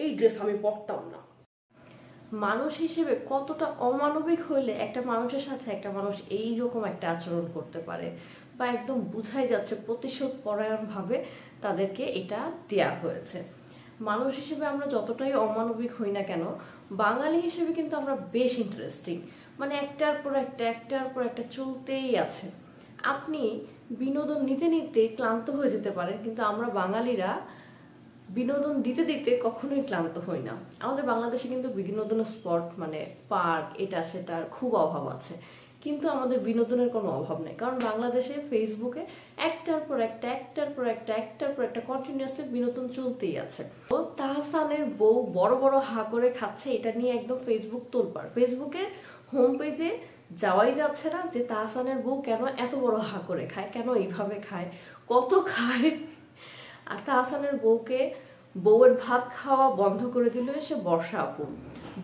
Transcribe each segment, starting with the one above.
এই ড্রেস আমি পরতাম না। মানুষ হিসেবে কতটা অমানবিক হইলে একটা মানুষের সাথে একটা মানুষ এইরকম একটা আচরণ করতে পারে, বা একদম বুঝাই যাচ্ছে প্রতিশোধ পরায়ণ ভাবে তাদেরকে এটা দেয়া হয়েছে। মানুষ হিসেবে আমরা যতটাই অমানবিক হই না কেন, বাঙালি হিসেবে কিন্তু আমরা বেশ ইন্টারেস্টিং। মানে একটার পর একটা চলতেই আছে। আপনি বিনোদন নিতে নিতে ক্লান্ত হয়ে যেতে পারেন, কিন্তু আমরা বাঙালিরা বিনোদন দিতে দিতে কখনোই ক্লান্ত হই না। আমাদের বাংলাদেশে কিন্তু বিনোদনের স্পট মানে পার্ক এটা সেটার খুব অভাব আছে, কিন্তু আমাদের বিনোদনের কোনো অভাব নেই, কারণ বাংলাদেশে ফেসবুকে একটার পর একটা কন্টিনিউয়াসলি বিনোদন চলতেই আছে। তো তাহসানের বউ বড় বড় হা করে খাচ্ছে, এটা নিয়ে একদম ফেসবুক তোলপাড়। ফেসবুকের হোম পেজে যাওয়াই যাচ্ছে না যে তাহসানের বউ কেন এত বড় হা করে খায়, কেন এইভাবে খায়, কত খায়। আর তাহসানের বউয়ের ভাত খাওয়া বন্ধ করে দিল এসে বর্ষা আপু।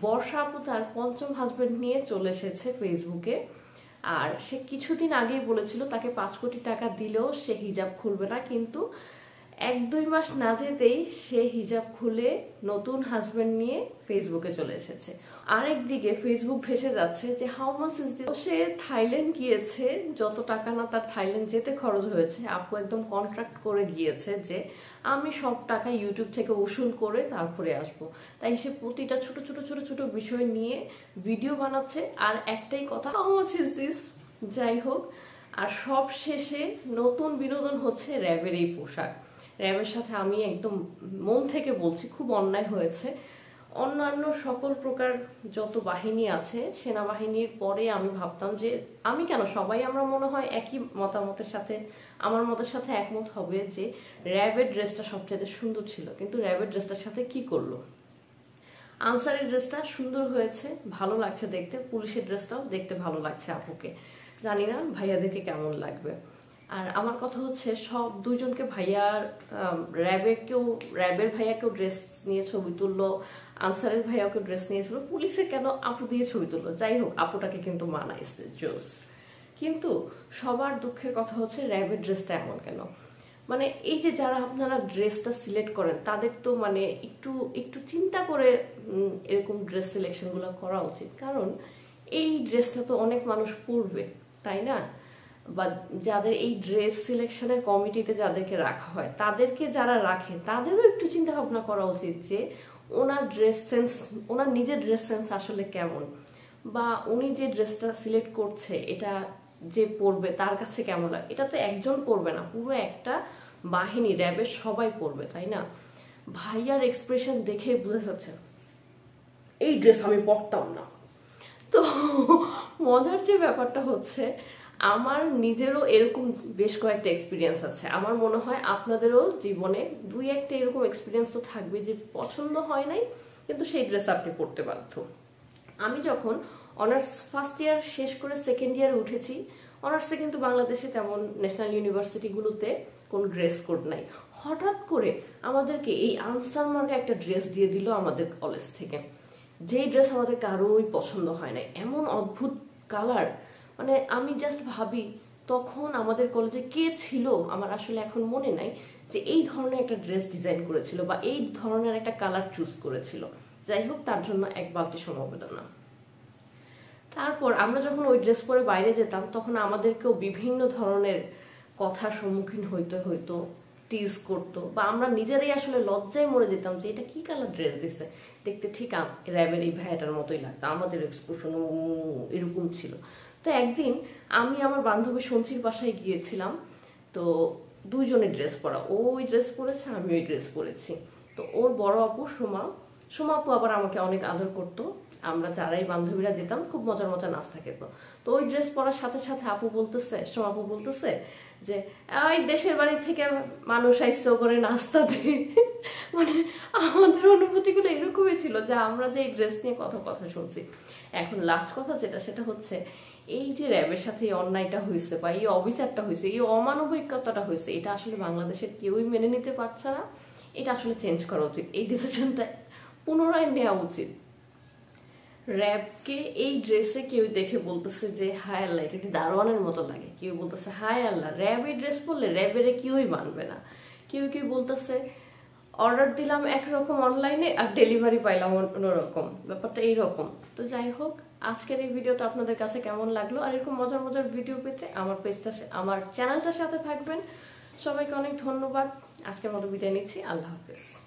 বর্ষা আপু তার পঞ্চম হাজবেন্ড নিয়ে চলে এসেছে ফেসবুকে। আর সে কিছুদিন আগেই বলেছিল তাকে 5 কোটি টাকা দিলেও সে হিজাব খুলবে না, কিন্তু 1-2 মাস না যেতেই সে হিজাব খুলে নতুন হাজবেন্ড নিয়ে ফেসবুকে চলে এসেছে। আরেকদিকে ফেসবুক ভেসে যাচ্ছে যে how much is this. Say Thailand গিয়েছে, যত টাকা না তার থাইল্যান্ড যেতে খরচ হয়েছে, আপু একদম কন্ট্রাক্ট করে গিয়েছে যে আমি সব টাকা ইউটিউব থেকে উসুল করে তারপরে আসব। তাই সে প্রতিটা ছোট ছোট ছোট ছোট বিষয় নিয়ে ভিডিও বানাচ্ছে, আর একটাই কথা, হাউ মাচ ইজ দিস। যাই হোক, আর সব শেষে নতুন বিনোদন হচ্ছে র্যাবের এই পোশাক। র্যাবের সাথে আমি একদম মন থেকে বলছি, খুব অন্যায় হয়েছে। অন্যান্য সকল প্রকার যত বাহিনী আছে, সেনাবাহিনীর পরে আমি ভাবতাম যে আমি কেন, সবাই আমরা মনে হয় একই মতামতের সাথে, আমার মতের সাথে একমত হবে যে র্যাবের ড্রেসটা সবচেয়ে সুন্দর ছিল, কিন্তু র্যাবের ড্রেসটার সাথে কি করলো। আনসারের ড্রেসটা সুন্দর হয়েছে, ভালো লাগছে দেখতে, পুলিশের ড্রেসটাও দেখতে ভালো লাগছে আপুকে। জানি না ভাইয়াদেরকে কেমন লাগবে। আর আমার কথা হচ্ছে সব দুইজনকে ভাইয়ার, র্যাবের ভাইয়াকেও ড্রেস নিয়ে ছবি তুললো, আনসারের ভাইয়াকেও ড্রেস নিয়েছিল, পুলিশে কেন আপু দিয়ে ছবি তুললো। যাই হোক, আপুটাকে কিন্তু মানাইছে জোস। কিন্তু সবার দুঃখের কথা হচ্ছে র্যাবের ড্রেসটা এমন কেন। মানে এই যে যারা আপনারা ড্রেসটা সিলেক্ট করেন তাদের তো মানে একটু একটু চিন্তা করে এরকম ড্রেস সিলেকশন গুলো করা উচিত, কারণ এই ড্রেসটা তো অনেক মানুষ পরবে, তাই না? বা যাদের এই ড্রেস সিলেকশনের কমিটিতে যাদেরকে রাখা হয়, তাদেরকে যারা রাখে তাদেরও একটু চিন্তা ভাবনা করা উচিত যে ওনার নিজের ড্রেস সেন্স আসলে কেমন, বা উনি যে ড্রেসটা সিলেক্ট করছে এটা যে পরবে তার কাছে কেমন লাগে। এটা তো একজন পরবে না, পুরো একটা বাহিনী, র্যাবের সবাই পরবে, তাই না? ভাইয়ার এক্সপ্রেশন দেখে বুঝে যাচ্ছে এই ড্রেস আমি পরতাম না। তো মজার যে ব্যাপারটা হচ্ছে, আমার নিজেরও এরকম বেশ কয়েকটা এক্সপিরিয়েন্স আছে। আমার মনে হয় আপনাদেরও জীবনে 2-1টা এরকম এক্সপিরিয়েন্স তো থাকবে যে পছন্দ হয় নাই কিন্তু সেই ড্রেস আপনি পরতে বাধ্য। আমি যখন অনার্স ফার্স্ট ইয়ার শেষ করে সেকেন্ড ইয়ারে উঠেছি, অনার্সে কিন্তু বাংলাদেশে তেমন ন্যাশনাল ইউনিভার্সিটিগুলোতে কোনো ড্রেস কোড নাই। হঠাৎ করে আমাদেরকে এই আনসার মার্কা একটা ড্রেস দিয়ে দিল আমাদের কলেজ থেকে, যেই ড্রেস আমাদের কারোই পছন্দ হয় না, এমন অদ্ভুত কালার। মানে আমি জাস্ট ভাবি তখন আমাদের কলেজে কে ছিল, আমার আসলে এখন মনে নাই, যে এই ধরনের একটা ড্রেস ডিজাইন করেছিল বা এই ধরনের একটা কালার চুজ করেছিল। যাই হোক, তার জন্য এক বালতি সমবেদনা। তারপর আমরা যখন ওই ড্রেস পরে বাইরে যেতাম তখন আমাদেরকেও বিভিন্ন ধরনের কথার সম্মুখীন হইতো, টিজ করতো, বা আমরা নিজেরাই আসলে লজ্জায় মরে যেতাম যে এটা কি কালার ড্রেস দিছে, দেখতে ঠিক র্যাবের এই ভাইয়াটার মতোই লাগতো, আমাদের এক্সপ্রেশন এরকম ছিল। তো একদিন আমি আমার বান্ধবী সঞ্চির বাসায় গিয়েছিলাম, তো দুইজনের ড্রেস পরা, ও ওই ড্রেস পরেছে, আমি ওই ড্রেস পরেছি। তো ওর বড় আপু সোমা আপু আবার আমাকে অনেক আদর করতো, আমরা যারাই বান্ধবীরা যেতাম খুব মজার মজার নাস্তা খেত। তো ওই ড্রেস পরার সাথে সাথে সোমা আপু বলতেছে যে ওই দেশের বাড়ি থেকে মানুষ আইসে করে নাস্তা দিয়ে। মানে আমাদের অনুভূতিগুলো এরকমই ছিল যে আমরা যে এই ড্রেস নিয়ে কথা শুনছি। এখন লাস্ট কথা যেটা, সেটা হচ্ছে এই যে র্যাবের সাথে এই অন্যায়টা হয়েছে বা এই অবিচারটা হয়েছে, এই অমানবিকতাটা হয়েছে, এটা আসলে বাংলাদেশের কেউই মেনে নিতে পারছে না। এটা আসলে চেঞ্জ করা উচিত, এই ডিসিশনটা পুনরায় নেওয়া উচিত। র্যাবকে এই ড্রেসে কেউ দেখে বলতেছে যে হায় আল্লাহ, এটা কি দারোয়ানের মতো লাগে, কেউ বলতেছে হায় আল্লাহ র্যাব এই ড্রেস পরলে র্যাবের কেউই মানবে না, কেউ বলতেছে অর্ডার দিলাম একরকম অনলাইনে আর ডেলিভারি পাইলাম অন্যরকম, ব্যাপারটা এইরকম। তো যাই হোক, আজকের এই ভিডিওটা আপনাদের কাছে কেমন লাগলো, আর এরকম মজার মজার ভিডিও পেতে আমার চ্যানেলটার সাথে থাকবেন। সবাইকে অনেক ধন্যবাদ। আজকের মতো বিদায় নিচ্ছি। আল্লাহ হাফেজ।